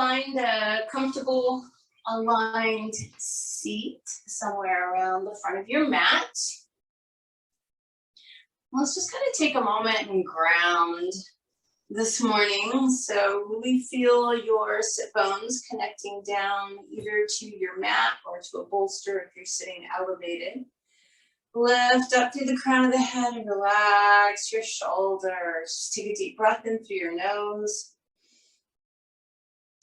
find a comfortable aligned seat somewhere around the front of your mat. Let's just kind of take a moment and ground this morning. So really feel your sit bones connecting down either to your mat or to a bolster if you're sitting elevated. Lift up through the crown of the head and relax your shoulders. Just take a deep breath in through your nose.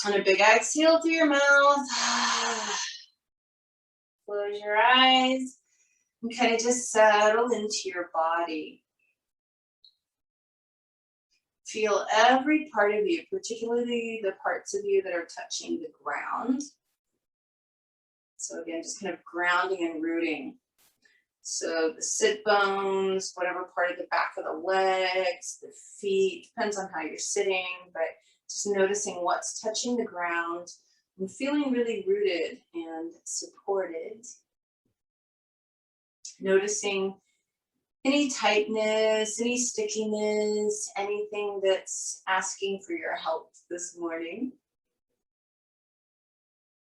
And a big exhale through your mouth. Close your eyes and kind of just settle into your body. Feel every part of you, particularly the parts of you that are touching the ground. So again, just kind of grounding and rooting. So the sit bones, whatever part of the back of the legs, the feet, depends on how you're sitting, but just noticing what's touching the ground and feeling really rooted and supported. Noticing any tightness, any stickiness, anything that's asking for your help this morning.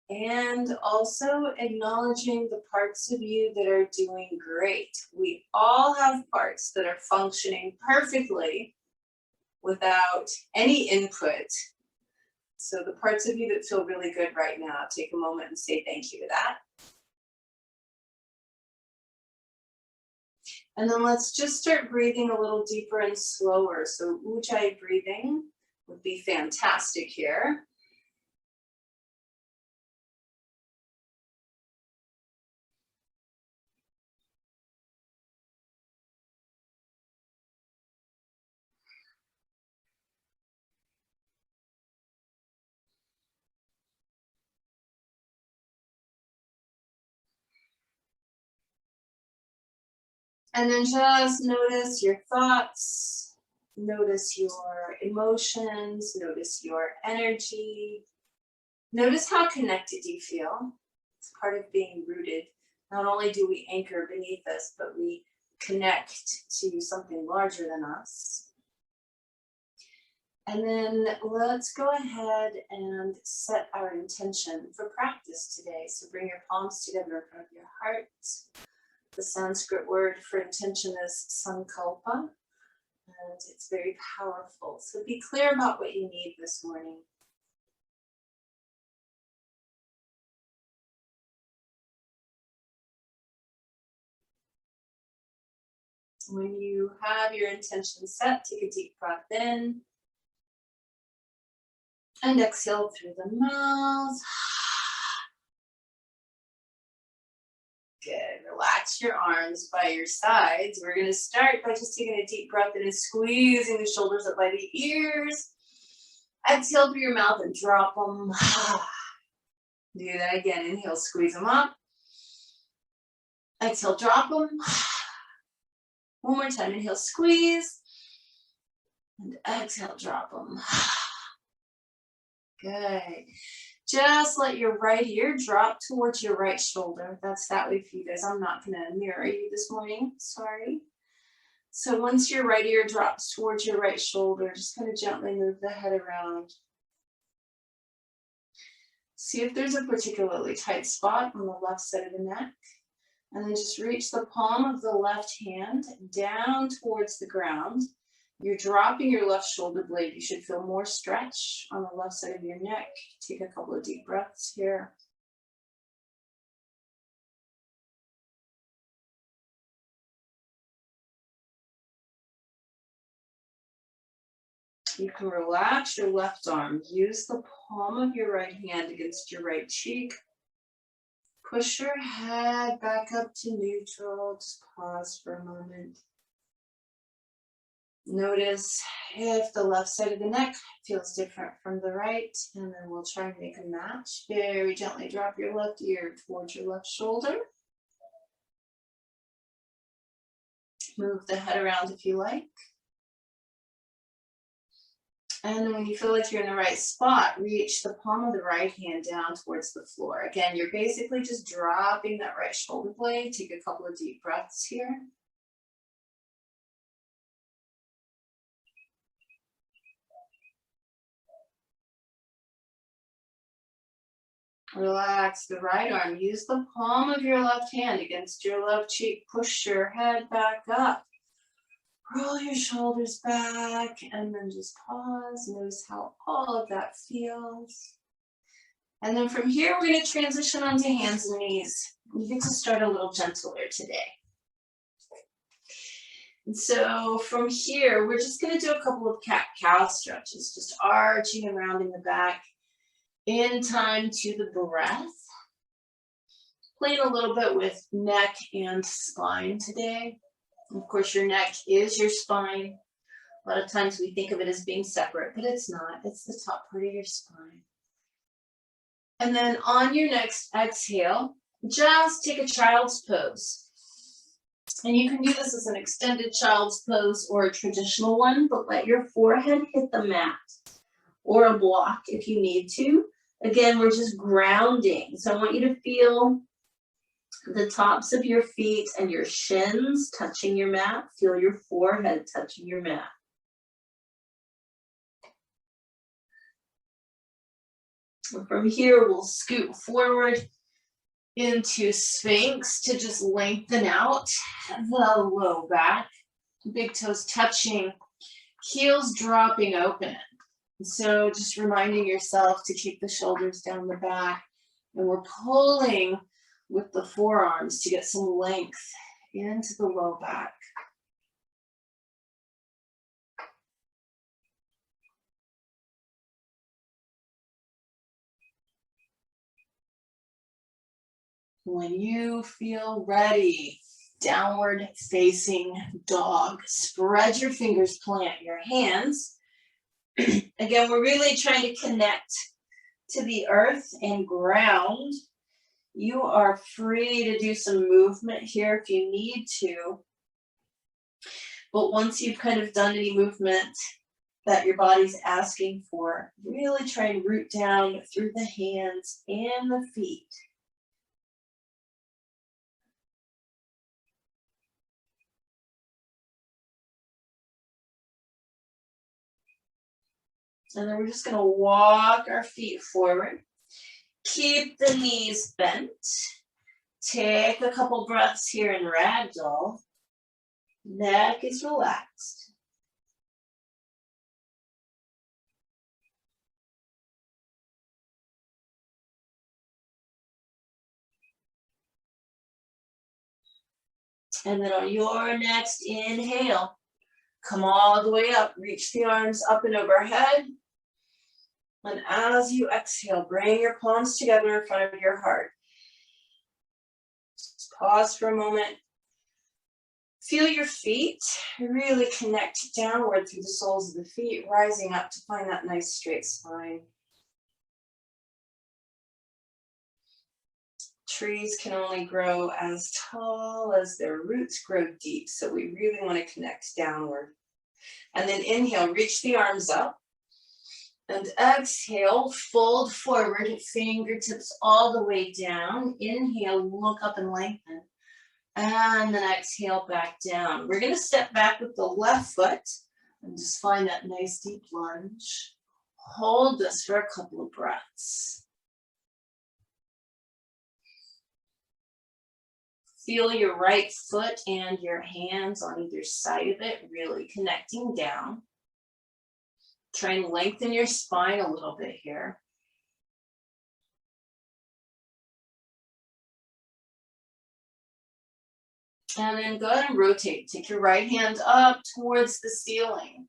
And also acknowledging the parts of you that are doing great. We all have parts that are functioning perfectly without any input. So the parts of you that feel really good right now, take a moment and say thank you to that. And then let's just start breathing a little deeper and slower. So Ujjayi breathing would be fantastic here. And then just notice your thoughts, notice your emotions, notice your energy. Notice how connected you feel. It's part of being rooted. Not only do we anchor beneath us, but we connect to something larger than us. And then let's go ahead and set our intention for practice today. So bring your palms together in front of your heart. The Sanskrit word for intention is sankalpa, and it's very powerful. So be clear about what you need this morning. When you have your intention set, take a deep breath in and exhale through the mouth. Good. Relax your arms by your sides. We're going to start by just taking a deep breath in and squeezing the shoulders up by the ears. Exhale through your mouth and drop them. Do that again. Inhale, squeeze them up. Exhale, drop them. One more time. Inhale, squeeze. And exhale, drop them. Good. Just let your right ear drop towards your right shoulder. That's that way for you guys. I'm not going to mirror you this morning. Sorry. So once your right ear drops towards your right shoulder, just kind of gently move the head around. See if there's a particularly tight spot on the left side of the neck. And then just reach the palm of the left hand down towards the ground. You're dropping your left shoulder blade. You should feel more stretch on the left side of your neck. Take a couple of deep breaths here. You can relax your left arm. Use the palm of your right hand against your right cheek. Push your head back up to neutral. Just pause for a moment. Notice if the left side of the neck feels different from the right, and then we'll try and make a match. Very gently drop your left ear towards your left shoulder. Move the head around if you like. And when you feel like you're in the right spot, reach the palm of the right hand down towards the floor. Again, you're basically just dropping that right shoulder blade. Take a couple of deep breaths here. Relax the right arm. Use the palm of your left hand against your left cheek. Push your head back up. Roll your shoulders back and then just pause. Notice how all of that feels. And then from here, we're going to transition onto hands and knees. You get to start a little gentler today. And so from here, we're just going to do a couple of cat-cow stretches, just arching and rounding the back in time to the breath. Playing a little bit with neck and spine today. Of course, your neck is your spine. A lot of times we think of it as being separate, but it's not. It's the top part of your spine. And then on your next exhale, just take a child's pose. And you can do this as an extended child's pose or a traditional one, but let your forehead hit the mat or a block if you need to. Again, we're just grounding. So I want you to feel the tops of your feet and your shins touching your mat. Feel your forehead touching your mat. And from here, we'll scoot forward into Sphinx to just lengthen out the low back. Big toes touching, heels dropping open. So just reminding yourself to keep the shoulders down the back. And we're pulling with the forearms to get some length into the low back. When you feel ready, downward facing dog. Spread your fingers, plant your hands. Again, we're really trying to connect to the earth and ground. You are free to do some movement here if you need to. But once you've kind of done any movement that your body's asking for, really try and root down through the hands and the feet. And then we're just going to walk our feet forward. Keep the knees bent. Take a couple breaths here in ragdoll. Neck is relaxed. And then on your next inhale, come all the way up. Reach the arms up and overhead. And as you exhale, bring your palms together in front of your heart. Just pause for a moment. Feel your feet really connect downward through the soles of the feet, rising up to find that nice straight spine. Trees can only grow as tall as their roots grow deep, so we really want to connect downward. And then inhale, reach the arms up. And exhale, fold forward, fingertips all the way down. Inhale, look up and lengthen. And then exhale back down. We're going to step back with the left foot and just find that nice deep lunge. Hold this for a couple of breaths. Feel your right foot and your hands on either side of it, really connecting down. Try and lengthen your spine a little bit here. And then go ahead and rotate. Take your right hand up towards the ceiling.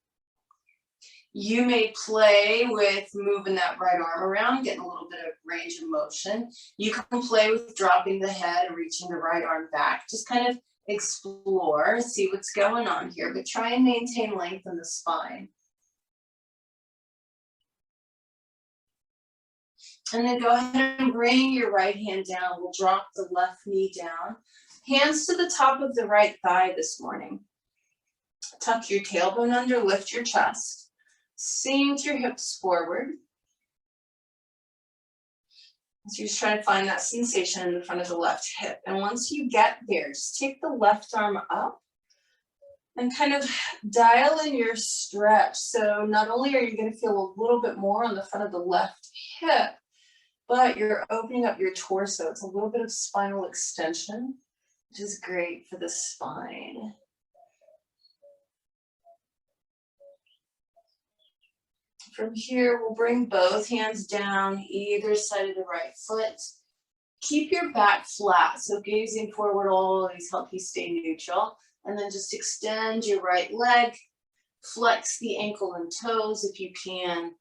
You may play with moving that right arm around, getting a little bit of range of motion. You can play with dropping the head and reaching the right arm back. Just kind of explore, see what's going on here, but try and maintain length in the spine. And then go ahead and bring your right hand down. We'll drop the left knee down. Hands to the top of the right thigh this morning. Tuck your tailbone under, lift your chest. Sink your hips forward. So you're just trying to find that sensation in the front of the left hip. And once you get there, just take the left arm up and kind of dial in your stretch. So not only are you going to feel a little bit more on the front of the left hip, but you're opening up your torso. It's a little bit of spinal extension, which is great for the spine. From here, we'll bring both hands down either side of the right foot. Keep your back flat, so gazing forward always help you stay neutral. And then just extend your right leg, flex the ankle and toes if you can,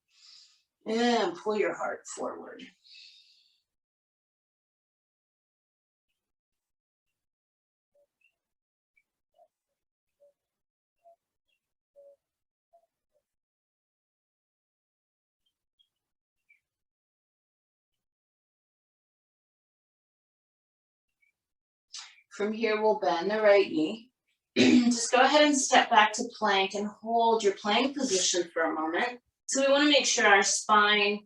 and pull your heart forward. From here, we'll bend the right knee. Just go ahead and step back to plank and hold your plank position for a moment. So we want to make sure our spine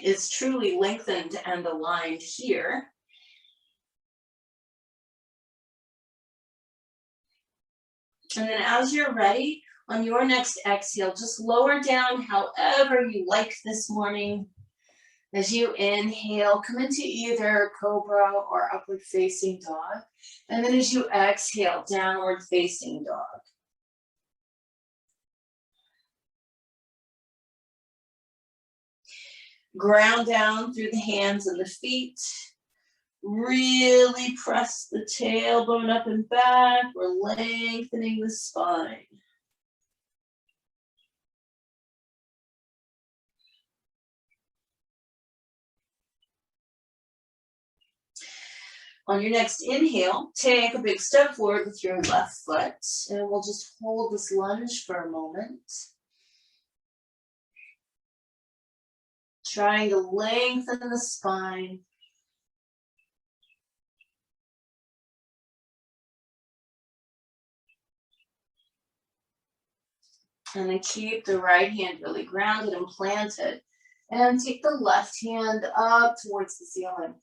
is truly lengthened and aligned here. And then as you're ready, on your next exhale, just lower down however you like this morning. As you inhale, come into either cobra or upward facing dog. And then as you exhale, downward facing dog. Ground down through the hands and the feet. Really press the tailbone up and back. We're lengthening the spine. On your next inhale, take a big step forward with your left foot, and we'll just hold this lunge for a moment. Trying to lengthen the spine. And then keep the right hand really grounded and planted. And take the left hand up towards the ceiling.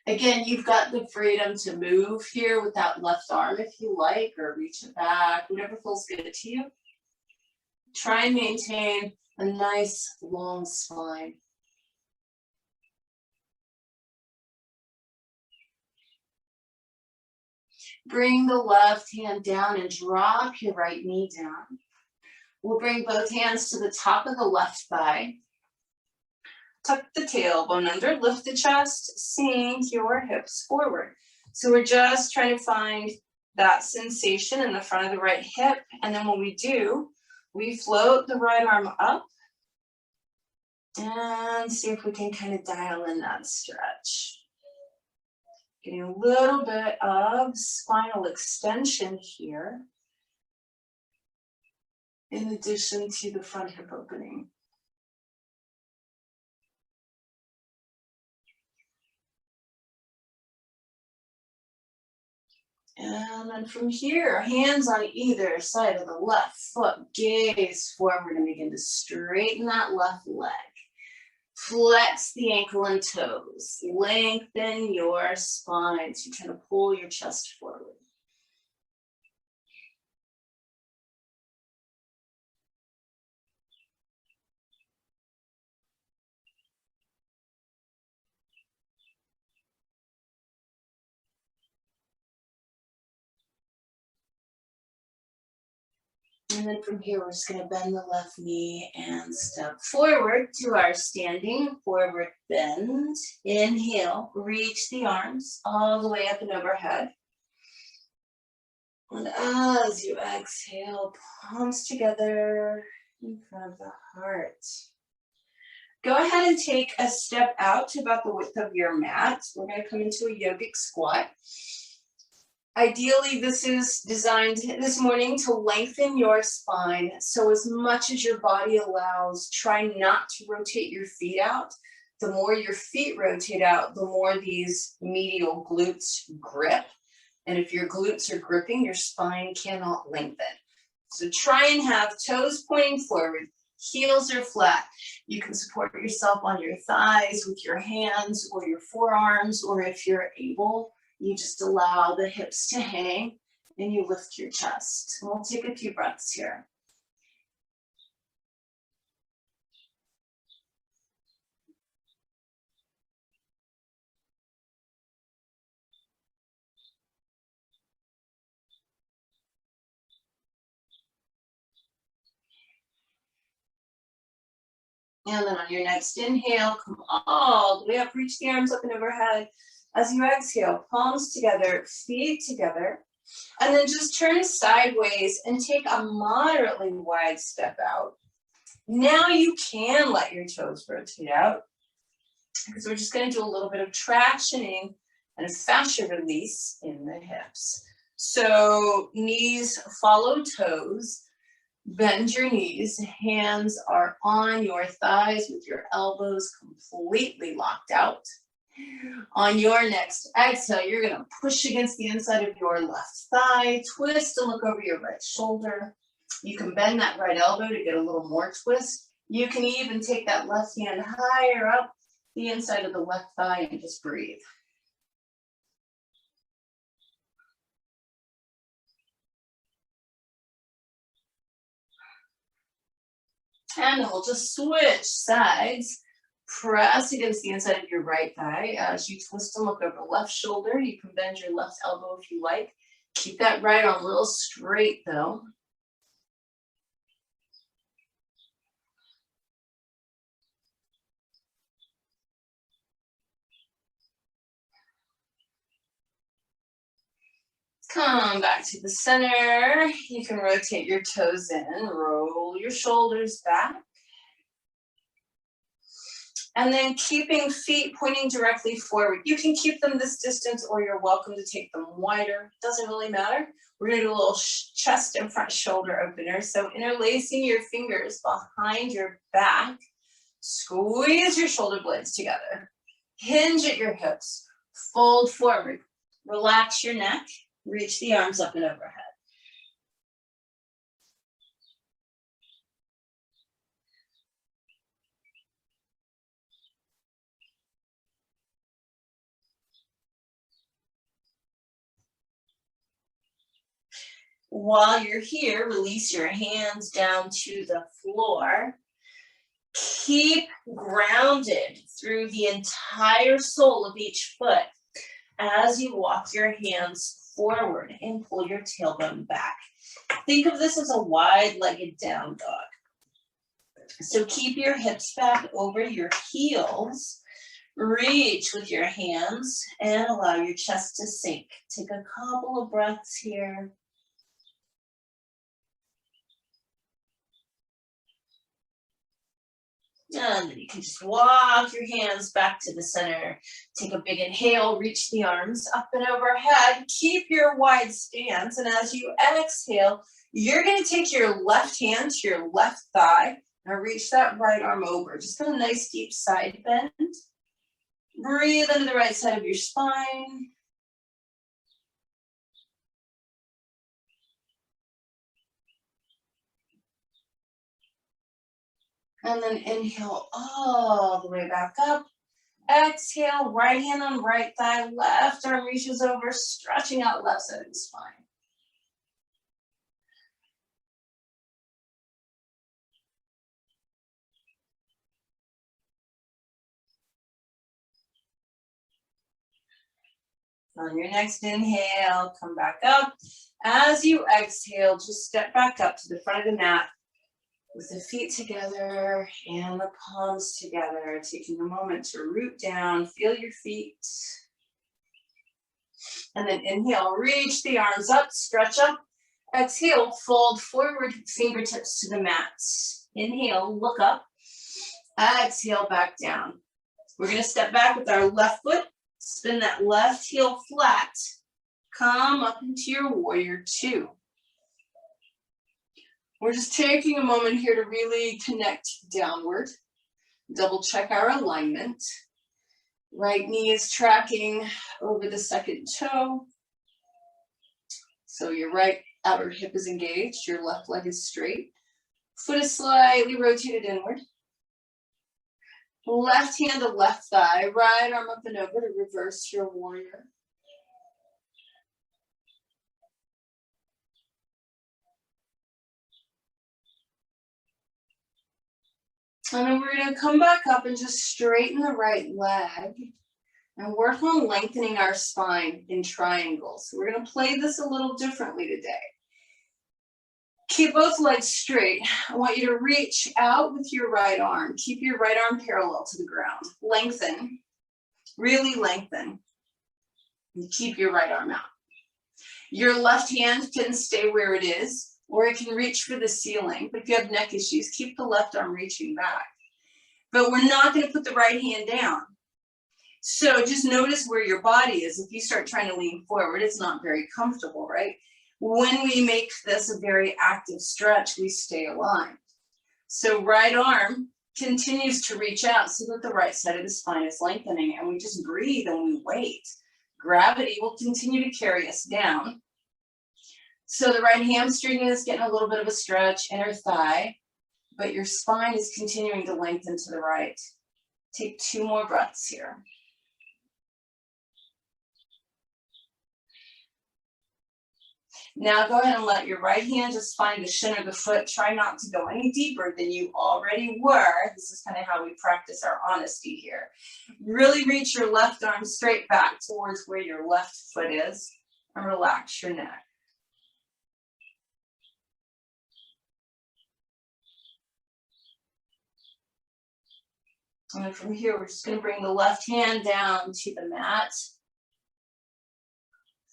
Again, you've got the freedom to move here with that left arm if you like, or reach it back, whatever feels good to you. Try and maintain a nice long spine. Bring the left hand down and drop your right knee down. We'll bring both hands to the top of the left thigh. Tuck the tailbone under, lift the chest, sink your hips forward. So we're just trying to find that sensation in the front of the right hip. And then when we do, we float the right arm up and see if we can kind of dial in that stretch. Getting a little bit of spinal extension here, in addition to the front hip opening. And then from here, hands on either side of the left foot, gaze forward and begin to straighten that left leg. Flex the ankle and toes. Lengthen your spine. So you're trying to pull your chest forward. And then from here, we're just going to bend the left knee and step forward to our standing forward bend. Inhale, reach the arms all the way up and overhead. And as you exhale, palms together in front of the heart. Go ahead and take a step out to about the width of your mat. We're going to come into a yogic squat. Ideally, this is designed this morning to lengthen your spine. So as much as your body allows, try not to rotate your feet out. The more your feet rotate out, the more these medial glutes grip. And if your glutes are gripping, your spine cannot lengthen. So try and have toes pointing forward, heels are flat. You can support yourself on your thighs with your hands or your forearms, or if you're able, you just allow the hips to hang and you lift your chest. And we'll take a few breaths here. And then on your next inhale, come all the way up, reach the arms up and overhead. As you exhale, palms together, feet together. And then just turn sideways and take a moderately wide step out. Now you can let your toes rotate out, because we're just going to do a little bit of tractioning and fascia release in the hips. So knees follow toes, bend your knees, hands are on your thighs with your elbows completely locked out. On your next exhale, you're going to push against the inside of your left thigh, twist and look over your right shoulder. You can bend that right elbow to get a little more twist. You can even take that left hand higher up the inside of the left thigh and just breathe. And then we'll just switch sides. Press against the inside of your right thigh as you twist and look over the left shoulder. You can bend your left elbow if you like. Keep that right arm real straight though. Come back to the center. You can rotate your toes in, roll your shoulders back. And then keeping feet pointing directly forward. You can keep them this distance or you're welcome to take them wider. Doesn't really matter. We're gonna do a little chest and front shoulder opener. So interlacing your fingers behind your back. Squeeze your shoulder blades together. Hinge at your hips. Fold forward. Relax your neck. Reach the arms up and overhead. While you're here, release your hands down to the floor. Keep grounded through the entire sole of each foot as you walk your hands forward and pull your tailbone back. Think of this as a wide-legged down dog. So keep your hips back over your heels. Reach with your hands and allow your chest to sink. Take a couple of breaths here. And then you can just walk your hands back to the center. Take a big inhale, reach the arms up and overhead. Keep your wide stance. And as you exhale, you're going to take your left hand to your left thigh and reach that right arm over. Just get a nice deep side bend. Breathe into the right side of your spine. And then inhale all the way back up. Exhale, right hand on right thigh, left arm reaches over, stretching out left side of the spine. On your next inhale, come back up. As you exhale, just step back up to the front of the mat with the feet together and the palms together, taking a moment to root down, feel your feet. And then inhale, reach the arms up, stretch up. Exhale, fold forward, fingertips to the mat. Inhale, look up. Exhale, back down. We're gonna step back with our left foot. Spin that left heel flat. Come up into your warrior two. We're just taking a moment here to really connect downward. Double check our alignment. Right knee is tracking over the second toe. So your right outer hip is engaged, your left leg is straight. Foot is slightly rotated inward. Left hand to left thigh, right arm up and over to reverse your warrior. And then we're going to come back up and just straighten the right leg and work on lengthening our spine in triangles. So we're going to play this a little differently today. Keep both legs straight. I want you to reach out with your right arm. Keep your right arm parallel to the ground. Lengthen, really lengthen. And keep your right arm out. Your left hand can stay where it is, or it can reach for the ceiling. But if you have neck issues, keep the left arm reaching back. But we're not going to put the right hand down. So just notice where your body is. If you start trying to lean forward, it's not very comfortable, right? When we make this a very active stretch, we stay aligned. So right arm continues to reach out so that the right side of the spine is lengthening, and we just breathe and we wait. Gravity will continue to carry us down. So the right hamstring is getting a little bit of a stretch, inner thigh, but your spine is continuing to lengthen to the right. Take 2 more breaths here. Now go ahead and let your right hand just find the shin of the foot. Try not to go any deeper than you already were. This is kind of how we practice our honesty here. Really reach your left arm straight back towards where your left foot is and relax your neck. And then from here, we're just going to bring the left hand down to the mat.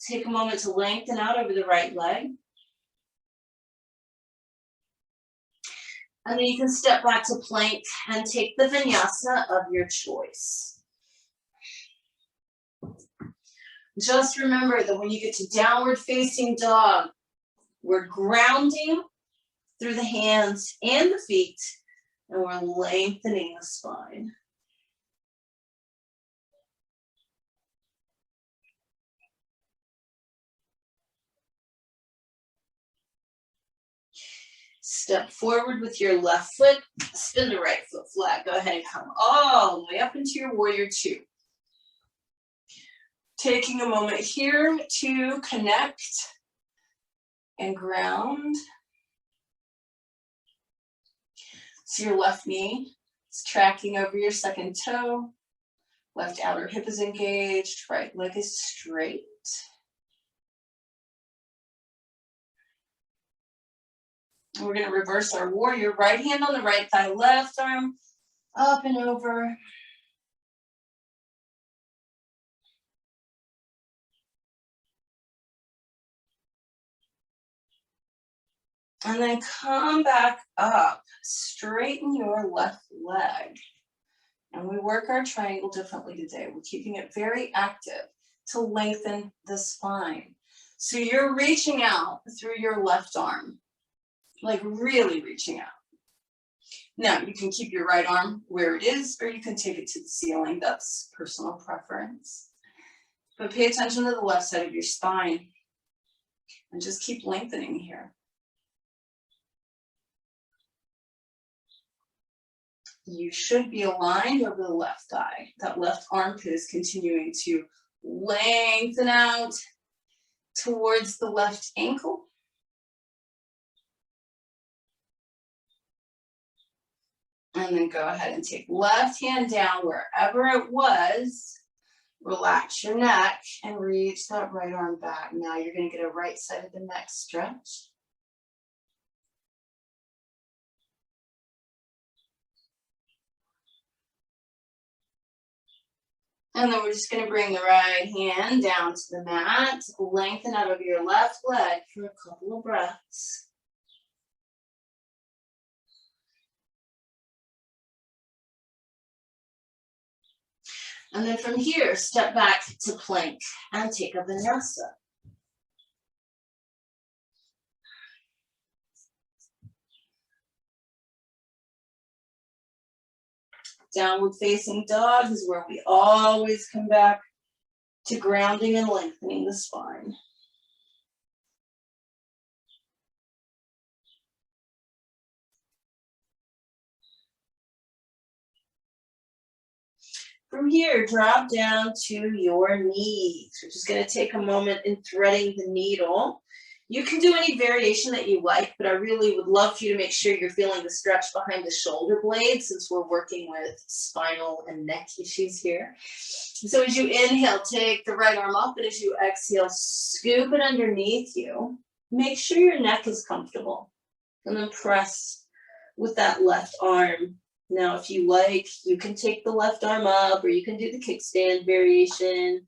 Take a moment to lengthen out over the right leg. And then you can step back to plank and take the vinyasa of your choice. Just remember that when you get to downward facing dog, we're grounding through the hands and the feet, and we're lengthening the spine. Step forward with your left foot, spin the right foot flat. Go ahead and come all the way up into your warrior 2. Taking a moment here to connect and ground. So your left knee is tracking over your second toe. Left outer hip is engaged, right leg is straight. And we're going to reverse our warrior. Right hand on the right thigh, left arm up and over. And then come back up. Straighten your left leg. And we work our triangle differently today. We're keeping it very active to lengthen the spine. So you're reaching out through your left arm. Like really reaching out. Now, you can keep your right arm where it is, or you can take it to the ceiling. That's personal preference. But pay attention to the left side of your spine. And just keep lengthening here. You should be aligned over the left thigh. That left armpit is continuing to lengthen out towards the left ankle. And then go ahead and take left hand down wherever it was. Relax your neck and reach that right arm back. Now you're going to get a right side of the neck stretch. And then we're just going to bring the right hand down to the mat. Lengthen out over your left leg for a couple of breaths. And then from here, step back to plank and take a vinyasa. Downward facing dog is where we always come back to grounding and lengthening the spine. From here, drop down to your knees. We're just going to take a moment in threading the needle. You can do any variation that you like, but I really would love for you to make sure you're feeling the stretch behind the shoulder blades since we're working with spinal and neck issues here. So as you inhale, take the right arm up, and as you exhale, scoop it underneath you. Make sure your neck is comfortable. And then press with that left arm. Now, if you like, you can take the left arm up, or you can do the kickstand variation,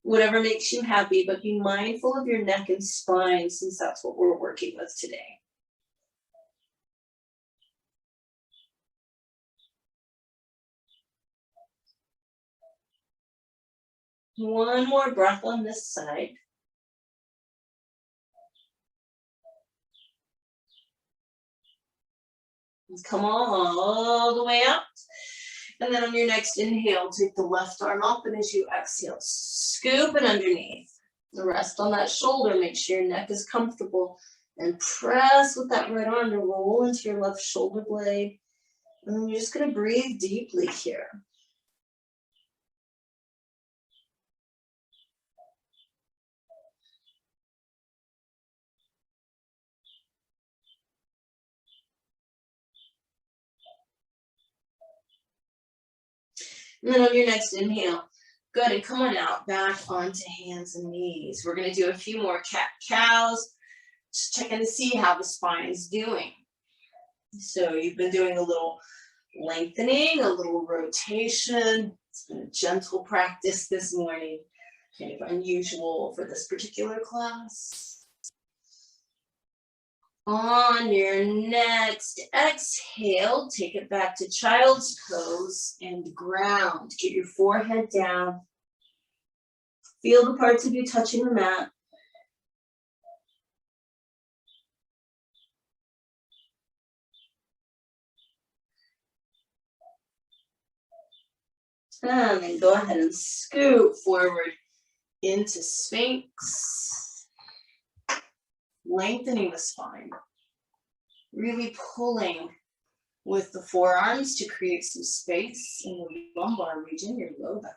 whatever makes you happy, but be mindful of your neck and spine, since that's what we're working with today. One more breath on this side. Come all the way up. And then on your next inhale, take the left arm up, and as you exhale, scoop it underneath. Rest on that shoulder, make sure your neck is comfortable, and press with that right arm to roll into your left shoulder blade. And then you're just gonna breathe deeply here. And then on your next inhale, go ahead and come on out, back onto hands and knees. We're gonna do a few more cat-cows, just checking to see how the spine is doing. So you've been doing a little lengthening, a little rotation. It's been a gentle practice this morning, kind of unusual for this particular class. On your next exhale, take it back to child's pose and ground. Get your forehead down. Feel the parts of you touching the mat. And then go ahead and scoot forward into Sphinx. Lengthening the spine. Really pulling with the forearms to create some space in the lumbar region, your low back.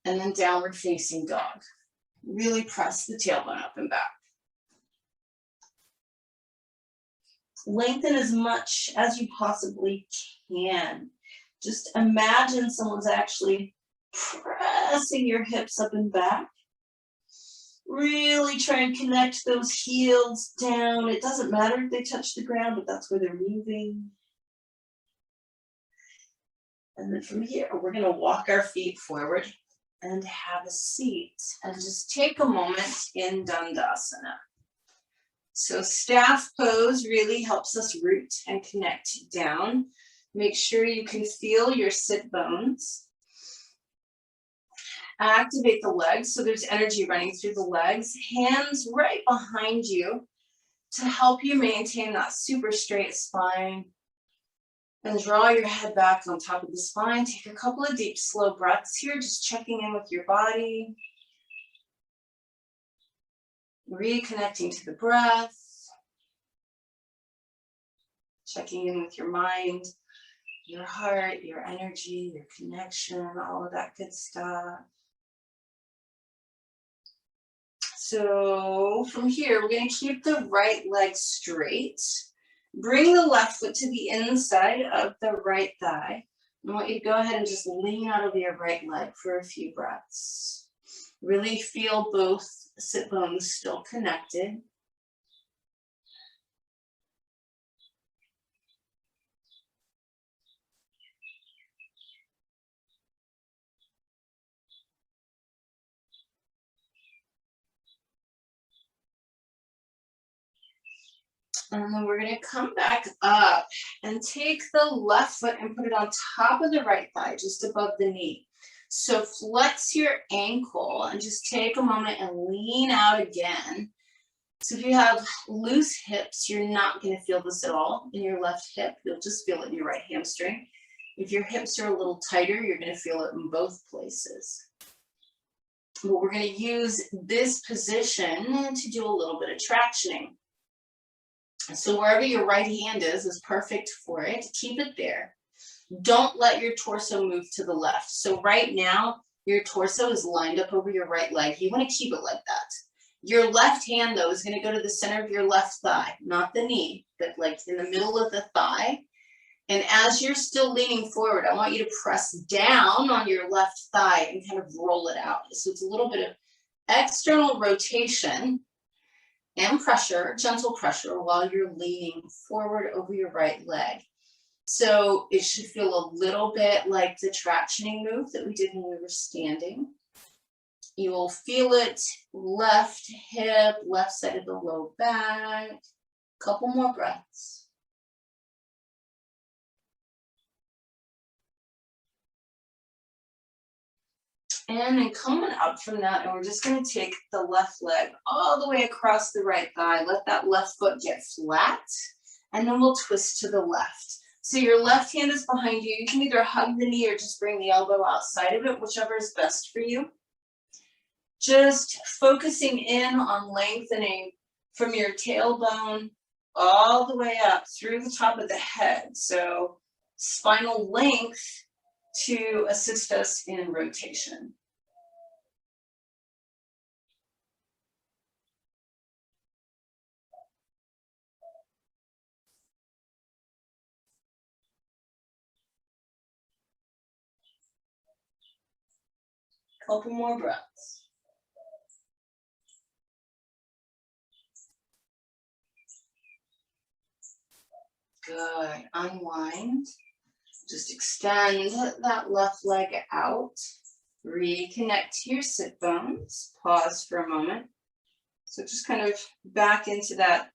And then downward facing dog. Really press the tailbone up and back. Lengthen as much as you possibly can. Just imagine someone's actually pressing your hips up and back. Really try and connect those heels down. It doesn't matter if they touch the ground, but that's where they're moving. And then from here, we're going to walk our feet forward and have a seat. And just take a moment in Dandasana. So staff pose really helps us root and connect down. Make sure you can feel your sit bones. Activate the legs so there's energy running through the legs. Hands right behind you to help you maintain that super straight spine. And draw your head back on top of the spine. Take a couple of deep, slow breaths here, just checking in with your body. Reconnecting to the breath. Checking in with your mind, your heart, your energy, your connection, all of that good stuff. So from here, we're going to keep the right leg straight. Bring the left foot to the inside of the right thigh. I want you to go ahead and just lean out of your right leg for a few breaths. Really feel both sit bones still connected. And then we're going to come back up and take the left foot and put it on top of the right thigh, just above the knee. So flex your ankle and just take a moment and lean out again. So if you have loose hips, you're not going to feel this at all in your left hip. You'll just feel it in your right hamstring. If your hips are a little tighter, you're going to feel it in both places. But we're going to use this position to do a little bit of tractioning. So wherever your right hand is perfect for it. Keep it there. Don't let your torso move to the left. So right now, your torso is lined up over your right leg. You want to keep it like that. Your left hand, though, is going to go to the center of your left thigh, not the knee, but like in the middle of the thigh. And as you're still leaning forward, I want you to press down on your left thigh and kind of roll it out. So it's a little bit of external rotation and pressure, gentle pressure, while you're leaning forward over your right leg. So it should feel a little bit like the tractioning move that we did when we were standing. You will feel it left hip, left side of the low back. Couple more breaths. And then coming up from that, and we're just going to take the left leg all the way across the right thigh. Let that left foot get flat, and then we'll twist to the left. So your left hand is behind you. You can either hug the knee or just bring the elbow outside of it, whichever is best for you. Just focusing in on lengthening from your tailbone all the way up through the top of the head. So spinal length to assist us in rotation. Couple more breaths. Good. Unwind. Just extend that left leg out. Reconnect to your sit bones. Pause for a moment. So just kind of back into that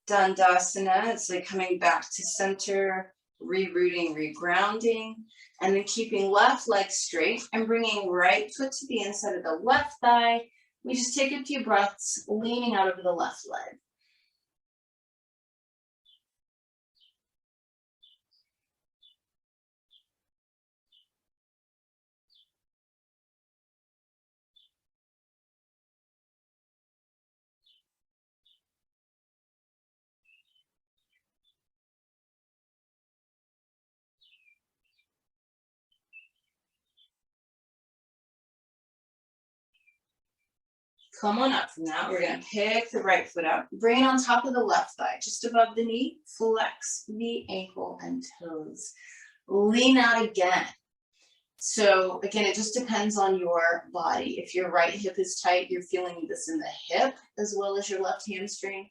Dandasana. It's like coming back to center, rerouting, regrounding, and then keeping left leg straight and bringing right foot to the inside of the left thigh. We just take a few breaths, leaning out over the left leg. Come on up from that. We're going to pick the right foot up, bring it on top of the left thigh, just above the knee, flex the ankle and toes. Lean out again. So again, it just depends on your body. If your right hip is tight, you're feeling this in the hip as well as your left hamstring.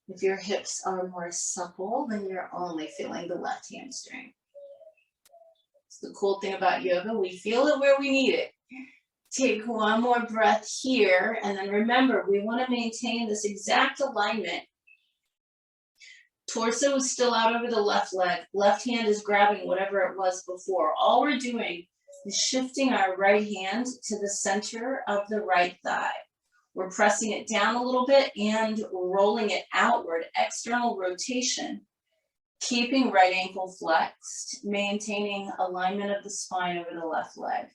If your hips are more supple, then you're only feeling the left hamstring. It's the cool thing about yoga. We feel it where we need it. Take one more breath here, and then remember, we want to maintain this exact alignment. Torso is still out over the left leg. Left hand is grabbing whatever it was before. All we're doing is shifting our right hand to the center of the right thigh. We're pressing it down a little bit and rolling it outward, external rotation. Keeping right ankle flexed, maintaining alignment of the spine over the left leg.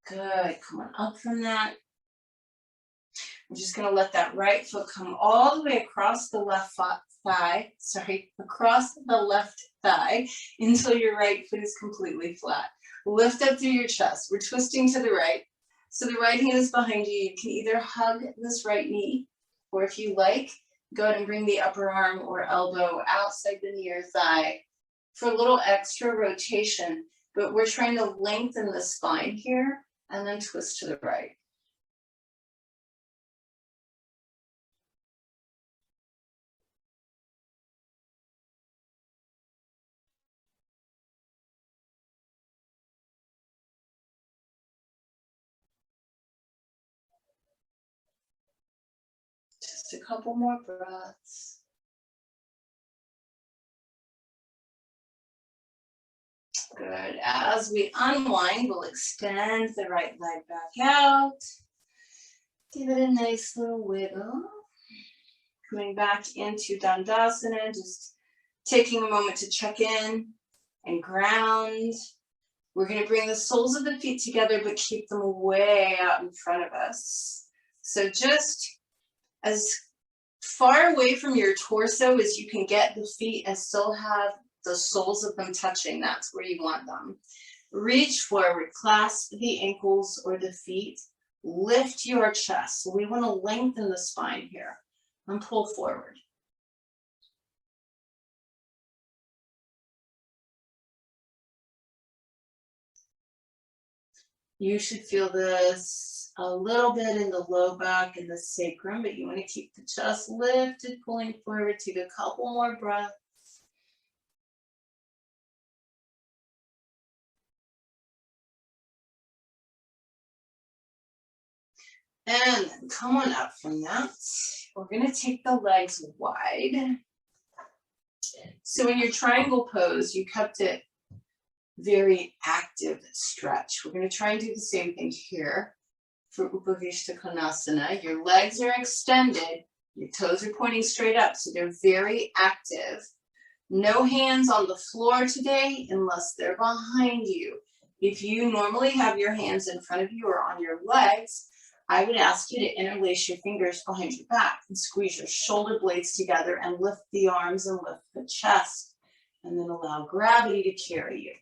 Good, come on up from that. I'm just gonna let that right foot come all the way across the left thigh, across the left thigh until your right foot is completely flat. Lift up through your chest. We're twisting to the right. So the right hand is behind you. You can either hug this right knee, or if you like, go ahead and bring the upper arm or elbow outside the near thigh for a little extra rotation, but we're trying to lengthen the spine here and then twist to the right. Just a couple more breaths. Good. As we unwind, we'll extend the right leg back out. Give it a nice little wiggle. Coming back into Dandasana, just taking a moment to check in and ground. We're going to bring the soles of the feet together, but keep them way out in front of us. So just as far away from your torso as you can get the feet and still have the soles of them touching. That's where you want them. Reach forward, clasp the ankles or the feet, lift your chest. So we want to lengthen the spine here. and pull forward. You should feel this a little bit in the low back and the sacrum, but you want to keep the chest lifted, pulling forward. Take a couple more breaths. And then come on up from that. We're going to take the legs wide. So in your triangle pose, you kept it very active stretch. We're going to try and do the same thing here for Upavishta Konasana. Your legs are extended, your toes are pointing straight up, so they're very active. No hands on the floor today unless they're behind you. If you normally have your hands in front of you or on your legs, I would ask you to interlace your fingers behind your back and squeeze your shoulder blades together and lift the arms and lift the chest, and then allow gravity to carry you.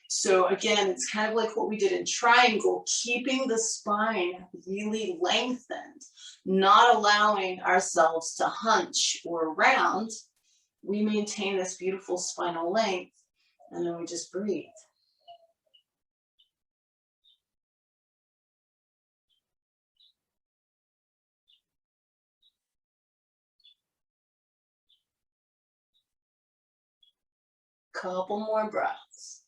So again, it's kind of like what we did in triangle, keeping the spine really lengthened, not allowing ourselves to hunch or round. We maintain this beautiful spinal length, and then we just breathe. Couple more breaths.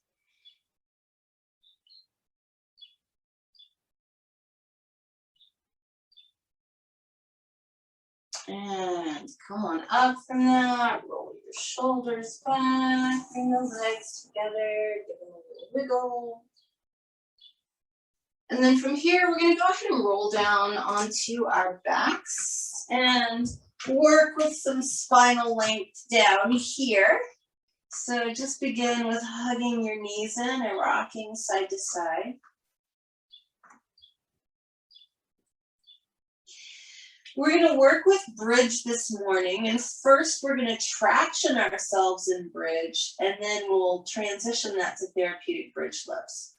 And come on up from that. Roll your shoulders back. Bring the legs together. Give them a little wiggle. And then from here, we're going to go ahead and roll down onto our backs and work with some spinal length down here. So just begin with hugging your knees in and rocking side to side. We're going to work with bridge this morning, and first we're going to traction ourselves in bridge, and then we'll transition that to therapeutic bridge lifts.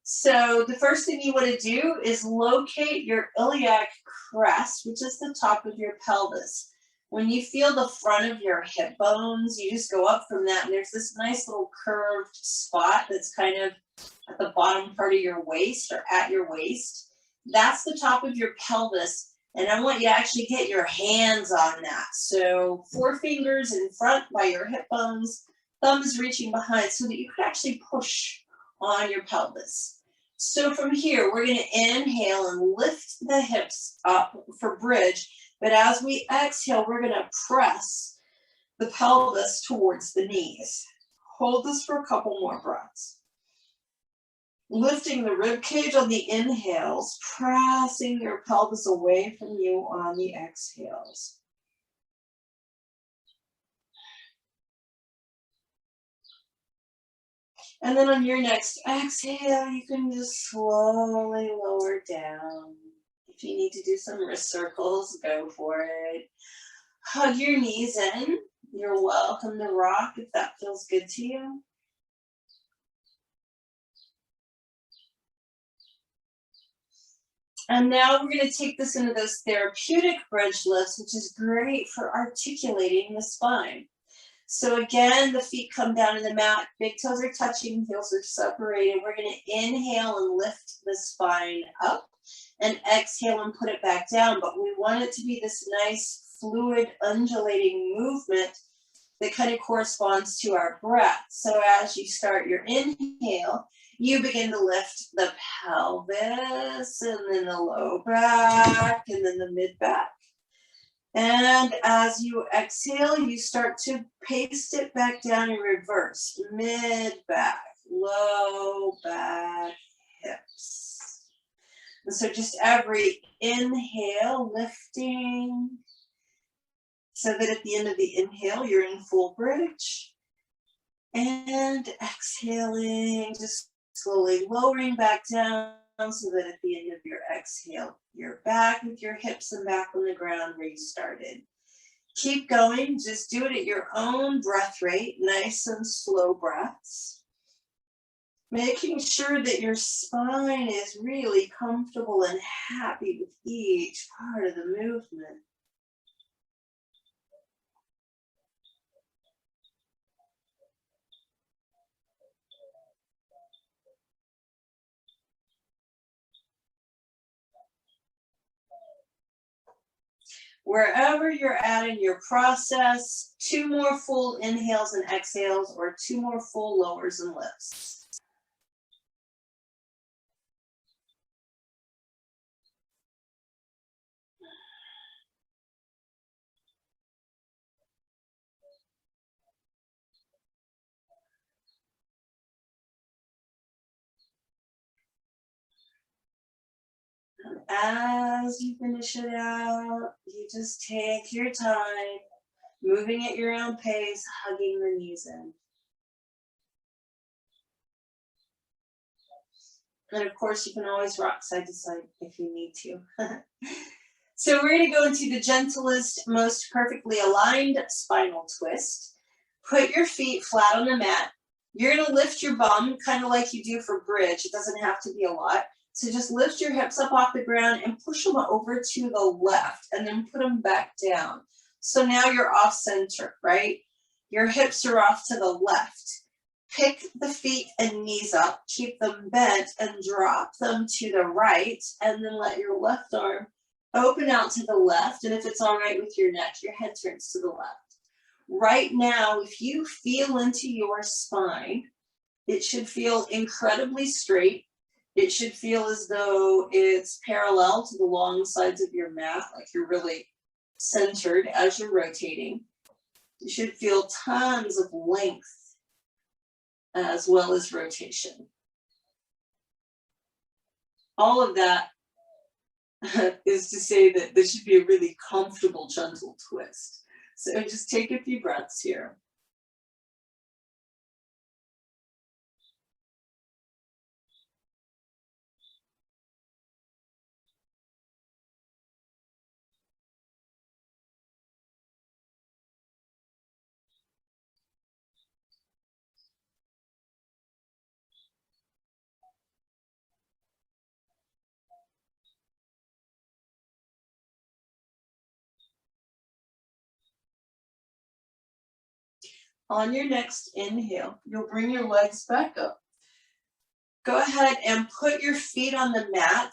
So the first thing you want to do is locate your iliac crest, which is the top of your pelvis. When you feel the front of your hip bones, you just go up from that, and there's this nice little curved spot that's kind of at the bottom part of your waist or at your waist. That's the top of your pelvis, and I want you to actually get your hands on that. So 4 fingers in front by your hip bones, thumbs reaching behind so that you could actually push on your pelvis. So from here, we're going to inhale and lift the hips up for bridge. But as we exhale, we're going to press the pelvis towards the knees. Hold this for a couple more breaths. Lifting the rib cage on the inhales, pressing your pelvis away from you on the exhales. And then on your next exhale, you can just slowly lower down. If you need to do some wrist circles, go for it. Hug your knees in. You're welcome to rock if that feels good to you. And now we're going to take this into those therapeutic bridge lifts, which is great for articulating the spine. So again, the feet come down to the mat, big toes are touching, heels are separated. We're going to inhale and lift the spine up and exhale and put it back down. But we want it to be this nice, fluid, undulating movement that kind of corresponds to our breath. So as you start your inhale, you begin to lift the pelvis and then the low back and then the mid back. And as you exhale, you start to paste it back down in reverse. Mid back, low back, hips. And so just every inhale, lifting, so that at the end of the inhale, you're in full bridge. And exhaling, just slowly lowering back down, so that at the end of your exhale, you're back with your hips and back on the ground where you started. Keep going, just do it at your own breath rate, nice and slow breaths. Making sure that your spine is really comfortable and happy with each part of the movement. Wherever you're at in your process, 2 more full inhales and exhales, or 2 more full lowers and lifts. As you finish it out, you just take your time, moving at your own pace, hugging the knees in. And of course, you can always rock side to side if you need to. So we're going to go into the gentlest, most perfectly aligned spinal twist. Put your feet flat on the mat. You're going to lift your bum, kind of like you do for bridge. It doesn't have to be a lot. So just lift your hips up off the ground and push them over to the left and then put them back down. So now you're off center, right? Your hips are off to the left. Pick the feet and knees up, keep them bent and drop them to the right, and then let your left arm open out to the left. And if it's all right with your neck, your head turns to the left. Right now, if you feel into your spine, it should feel incredibly straight. It should feel as though it's parallel to the long sides of your mat, like you're really centered as you're rotating. You should feel tons of length as well as rotation. All of that is to say that this should be a really comfortable, gentle twist. So just take a few breaths here. On your next inhale, you'll bring your legs back up. Go ahead and put your feet on the mat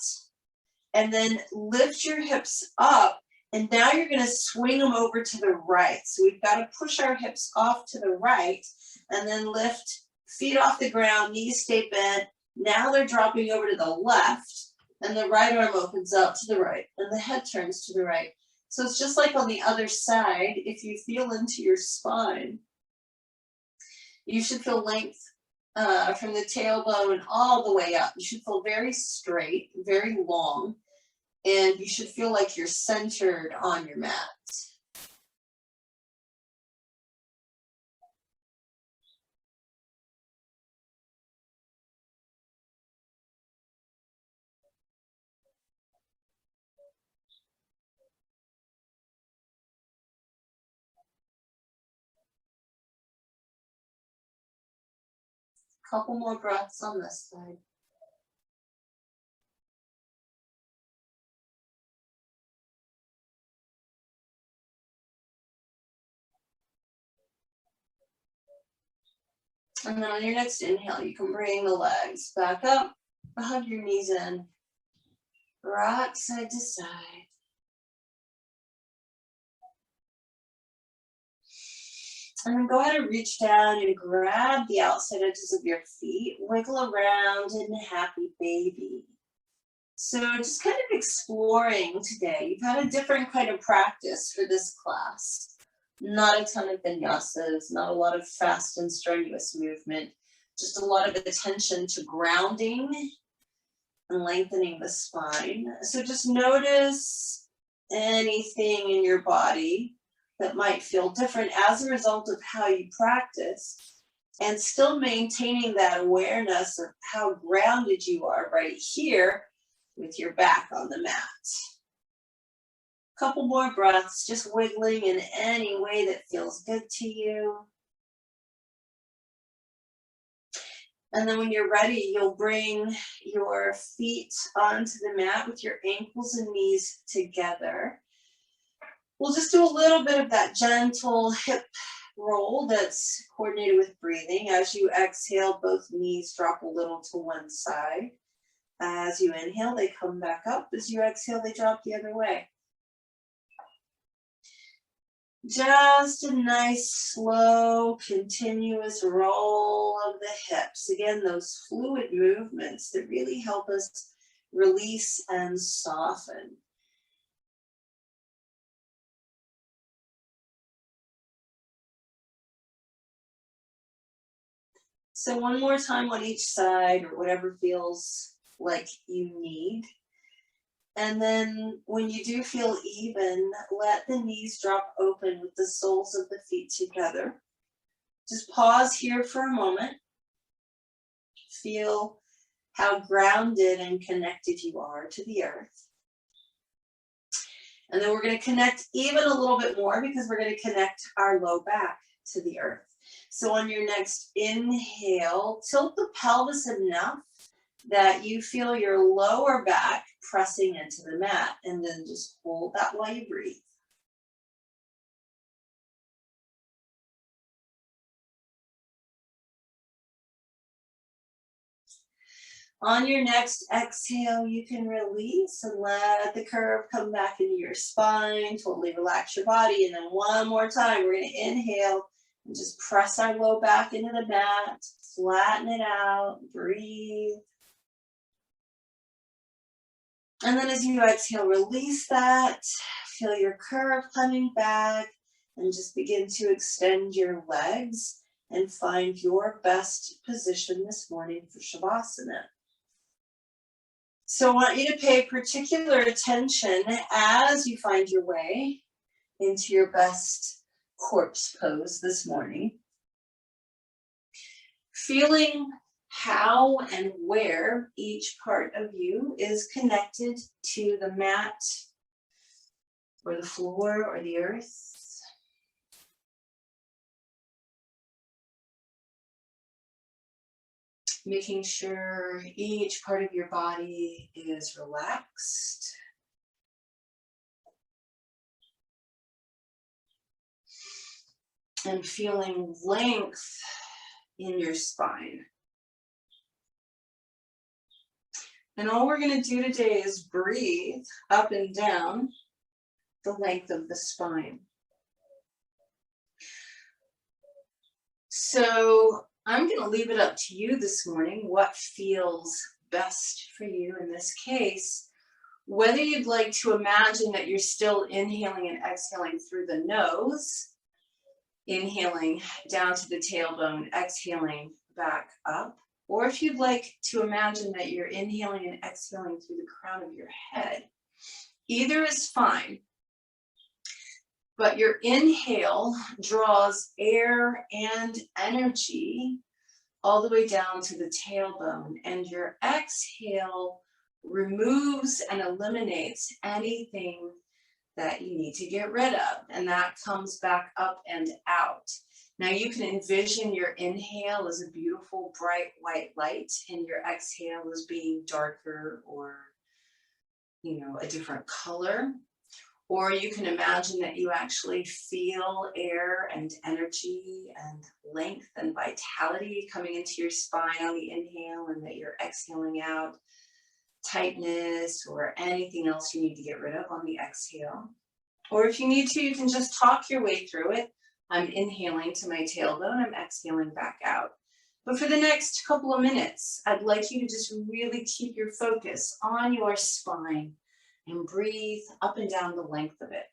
and then lift your hips up. And now you're going to swing them over to the right. So we've got to push our hips off to the right and then lift feet off the ground, knees stay bent. Now they're dropping over to the left and the right arm opens up to the right and the head turns to the right. So it's just like on the other side. If you feel into your spine, you should feel length from the tailbone all the way up. You should feel very straight, very long, and you should feel like you're centered on your mat. Couple more breaths on this side. And then on your next inhale, you can bring the legs back up, hug your knees in, rock side to side. And then go ahead and reach down and grab the outside edges of your feet, wiggle around in happy baby. So just kind of exploring today. You've had a different kind of practice for this class. Not a ton of vinyasas, not a lot of fast and strenuous movement, just a lot of attention to grounding and lengthening the spine. So just notice anything in your body that might feel different as a result of how you practice, and still maintaining that awareness of how grounded you are right here with your back on the mat. Couple more breaths, just wiggling in any way that feels good to you. And then when you're ready, you'll bring your feet onto the mat with your ankles and knees together. We'll just do a little bit of that gentle hip roll that's coordinated with breathing. As you exhale, both knees drop a little to one side. As you inhale, they come back up. As you exhale, they drop the other way. Just a nice, slow, continuous roll of the hips. Again, those fluid movements that really help us release and soften. So one more time on each side, or whatever feels like you need. And then when you do feel even, let the knees drop open with the soles of the feet together. Just pause here for a moment. Feel how grounded and connected you are to the earth. And then we're going to connect even a little bit more, because we're going to connect our low back to the earth. So on your next inhale, tilt the pelvis enough that you feel your lower back pressing into the mat, and then just hold that while you breathe. On your next exhale, you can release and let the curve come back into your spine. Totally relax your body. And then one more time, we're going to inhale and just press our low back into the mat. Flatten it out. Breathe. And then as you exhale, release that. Feel your curve coming back. And just begin to extend your legs and find your best position this morning for Shavasana. So I want you to pay particular attention as you find your way into your best corpse pose this morning. Feeling how and where each part of you is connected to the mat or the floor or the earth. Making sure each part of your body is relaxed. And feeling length in your spine. And all we're going to do today is breathe up and down the length of the spine. So I'm going to leave it up to you this morning what feels best for you in this case. Whether you'd like to imagine that you're still inhaling and exhaling through the nose, inhaling down to the tailbone, exhaling back up, or if you'd like to imagine that you're inhaling and exhaling through the crown of your head. Either is fine. But your inhale draws air and energy all the way down to the tailbone, and your exhale removes and eliminates anything that you need to get rid of, and that comes back up and out. Now you can envision your inhale as a beautiful bright white light, and your exhale as being darker or, a different color. Or you can imagine that you actually feel air and energy and length and vitality coming into your spine on the inhale, and that you're exhaling out tightness or anything else you need to get rid of on the exhale. Or if you need to, you can just talk your way through it. I'm inhaling to my tailbone, I'm exhaling back out. But for the next couple of minutes, I'd like you to just really keep your focus on your spine and breathe up and down the length of it.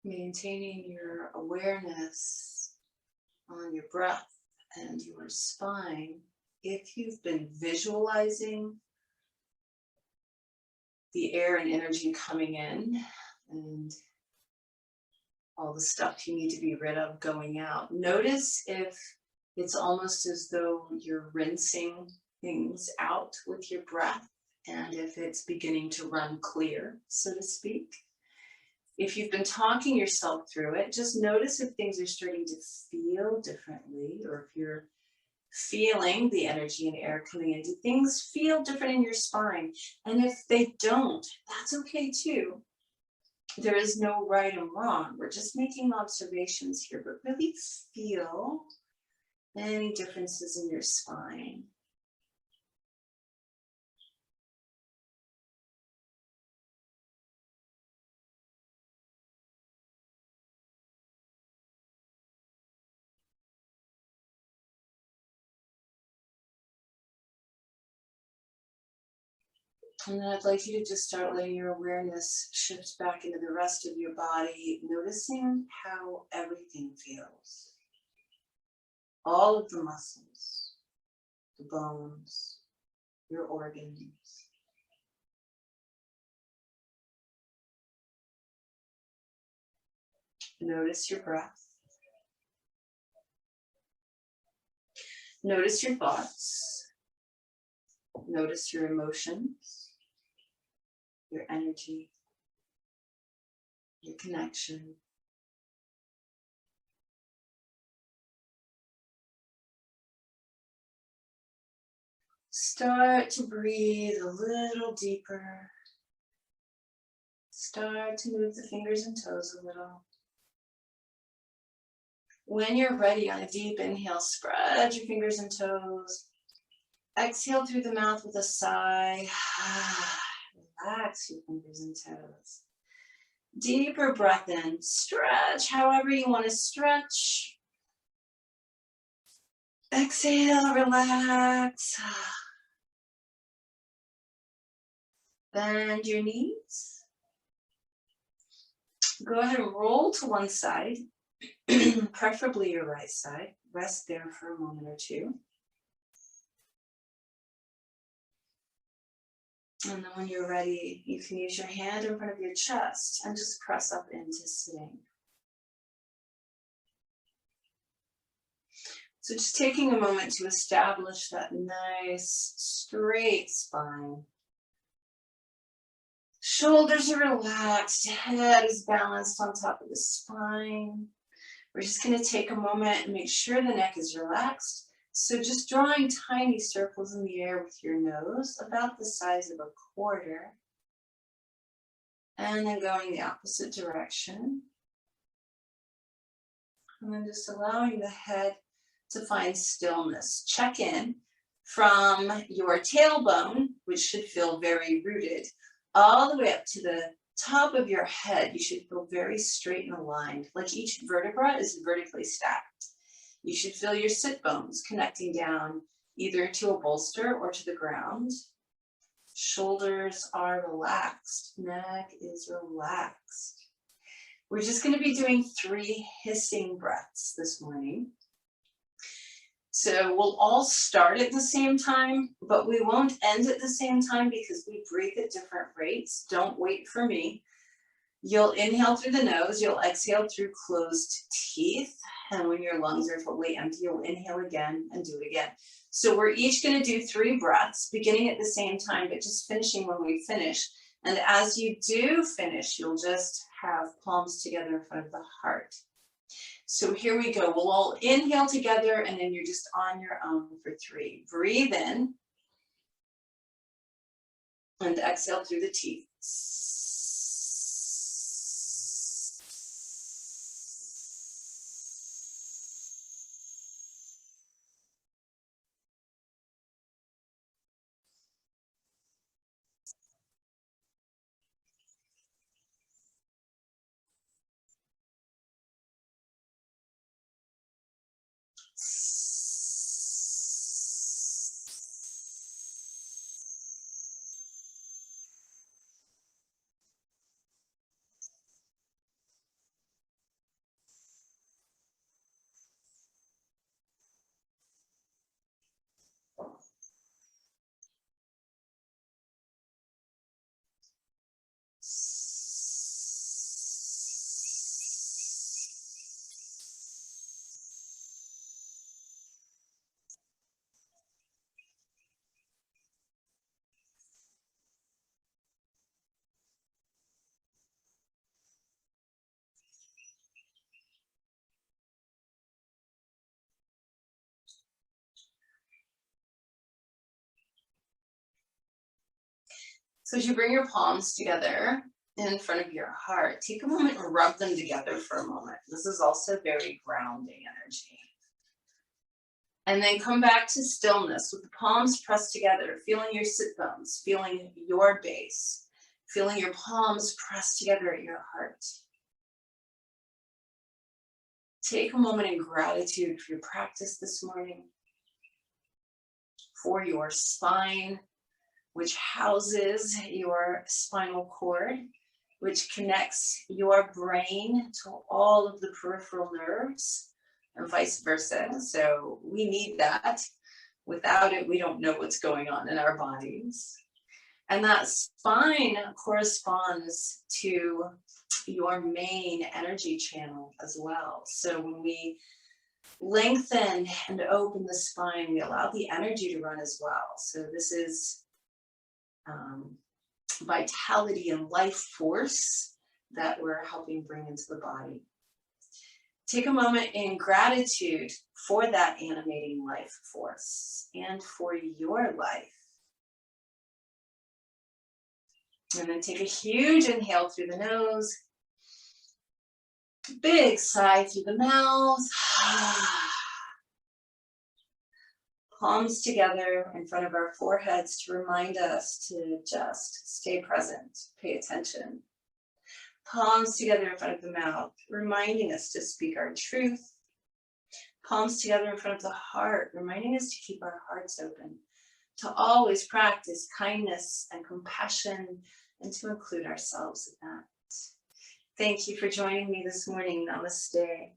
Maintaining your awareness on your breath and your spine. If you've been visualizing the air and energy coming in and all the stuff you need to be rid of going out, notice if it's almost as though you're rinsing things out with your breath, and if it's beginning to run clear, so to speak. If you've been talking yourself through it, just notice if things are starting to feel differently, or if you're feeling the energy and air coming in. Do things feel different in your spine? And if they don't, that's okay too. There is no right and wrong. We're just making observations here, but really feel any differences in your spine. And then I'd like you to just start letting your awareness shift back into the rest of your body, noticing how everything feels. All of the muscles, the bones, your organs. Notice your breath. Notice your thoughts. Notice your emotions, your energy, your connection. Start to breathe a little deeper. Start to move the fingers and toes a little. When you're ready, on a deep inhale, spread your fingers and toes. Exhale through the mouth with a sigh. Relax your fingers and toes. Deeper breath in. Stretch however you want to stretch. Exhale, relax. Bend your knees. Go ahead and roll to one side, preferably your right side. Rest there for a moment or two. And then when you're ready, you can use your hand in front of your chest and just press up into sitting. So just taking a moment to establish that nice straight spine. Shoulders are relaxed, head is balanced on top of the spine. We're just going to take a moment and make sure the neck is relaxed. So just drawing tiny circles in the air with your nose, about the size of a quarter. And then going the opposite direction. And then just allowing the head to find stillness. Check in from your tailbone, which should feel very rooted, all the way up to the top of your head. You should feel very straight and aligned, like each vertebra is vertically stacked. You should feel your sit bones connecting down either to a bolster or to the ground. Shoulders are relaxed, neck is relaxed. We're just going to be doing 3 hissing breaths this morning. So we'll all start at the same time, but we won't end at the same time because we breathe at different rates. Don't wait for me. You'll inhale through the nose, you'll exhale through closed teeth, and when your lungs are fully empty, you'll inhale again and do it again. So we're each going to do 3 breaths, beginning at the same time, but just finishing when we finish. And as you do finish, you'll just have palms together in front of the heart. So here we go. We'll all inhale together, and then you're just on your own for 3. Breathe in and exhale through the teeth. So as you bring your palms together in front of your heart, take a moment and rub them together for a moment. This is also very grounding energy. And then come back to stillness with the palms pressed together, feeling your sit bones, feeling your base, feeling your palms pressed together at your heart. Take a moment in gratitude for your practice this morning, for your spine, which houses your spinal cord, which connects your brain to all of the peripheral nerves and vice versa. So we need that. Without it, we don't know what's going on in our bodies. And that spine corresponds to your main energy channel as well. So when we lengthen and open the spine, we allow the energy to run as well. So this is vitality and life force that we're helping bring into the body. Take a moment in gratitude for that animating life force and for your life. And then take a huge inhale through the nose, big sigh through the mouth. Palms together in front of our foreheads to remind us to just stay present, pay attention. Palms together in front of the mouth, reminding us to speak our truth. Palms together in front of the heart, reminding us to keep our hearts open, to always practice kindness and compassion, and to include ourselves in that. Thank you for joining me this morning. Namaste.